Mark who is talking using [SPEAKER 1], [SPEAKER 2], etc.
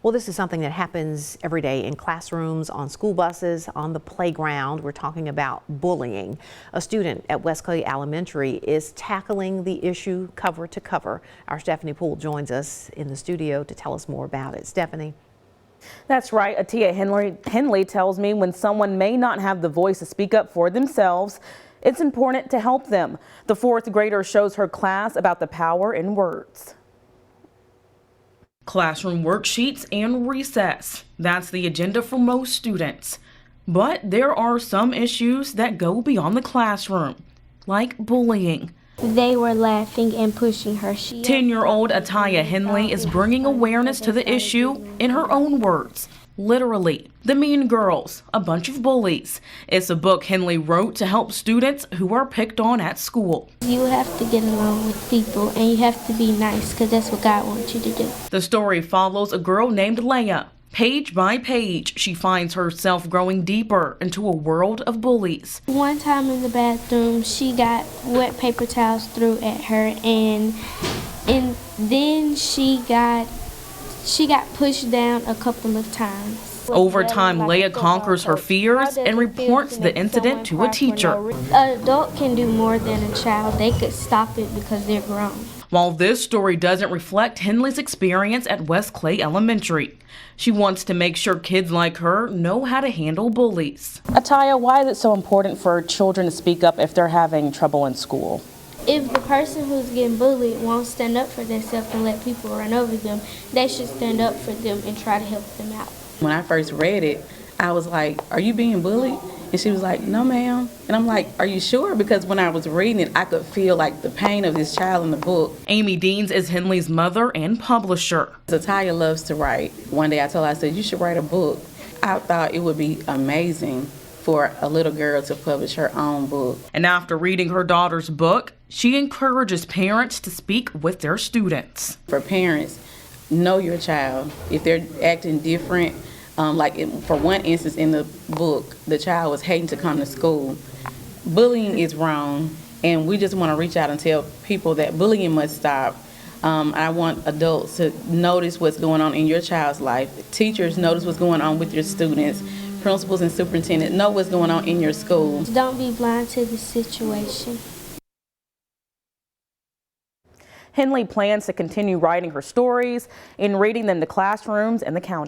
[SPEAKER 1] Well, this is something that happens every day in classrooms, on school buses, on the playground. We're talking about bullying. A student at West Clay Elementary is tackling the issue cover to cover. Our Stephanie Poole joins us in the studio to tell us more about it. Stephanie.
[SPEAKER 2] That's right. Atia Henley tells me when someone may not have the voice to speak up for themselves, it's important to help them. The fourth grader shows her class about the power in words. Classroom worksheets and recess. That's the agenda for most students. But there are some issues that go beyond the classroom, like bullying.
[SPEAKER 3] They were laughing and pushing her.
[SPEAKER 2] 10-year-old Atia Henley is bringing awareness to the issue in her own words. Literally, The Mean Girls, a bunch of bullies. It's a book Henley wrote to help students who are picked on at school.
[SPEAKER 3] You have to get along with people and you have to be nice because that's what God wants you to do.
[SPEAKER 2] The story follows a girl named Leia. Page by page, she finds herself growing deeper into a world of bullies.
[SPEAKER 3] One time in the bathroom, she got wet paper towels threw at her and then she got pushed down a couple of times.
[SPEAKER 2] Over time, Leia conquers her fears and reports the incident to a teacher.
[SPEAKER 3] An adult can do more than a child. They could stop it because they're grown.
[SPEAKER 2] While this story doesn't reflect Henley's experience at West Clay Elementary, she wants to make sure kids like her know how to handle bullies. Atia, why is it so important for children to speak up if they're having trouble in school?
[SPEAKER 3] If the person who's getting bullied won't stand up for themselves and let people run over them, they should stand up for them and try to help them out.
[SPEAKER 4] When I first read it, I was like, "Are you being bullied?" And she was like, "No, ma'am." And I'm like, "Are you sure?" Because when I was reading it, I could feel like the pain of this child in the book.
[SPEAKER 2] Amy Deans is Henley's mother and publisher.
[SPEAKER 4] Atia loves to write. One day I told her, I said, "You should write a book." I thought it would be amazing for a little girl to publish her own book.
[SPEAKER 2] And after reading her daughter's book, she encourages parents to speak with their students.
[SPEAKER 4] For parents, know your child. If they're acting different, for one instance in the book, the child was hating to come to school. Bullying is wrong, and we just want to reach out and tell people that bullying must stop. I want adults to notice what's going on in your child's life. Teachers, notice what's going on with your students. Principals and superintendents, know what's going on in your school.
[SPEAKER 3] Don't be blind to the situation.
[SPEAKER 2] Henley plans to continue writing her stories and reading them to classrooms in the county.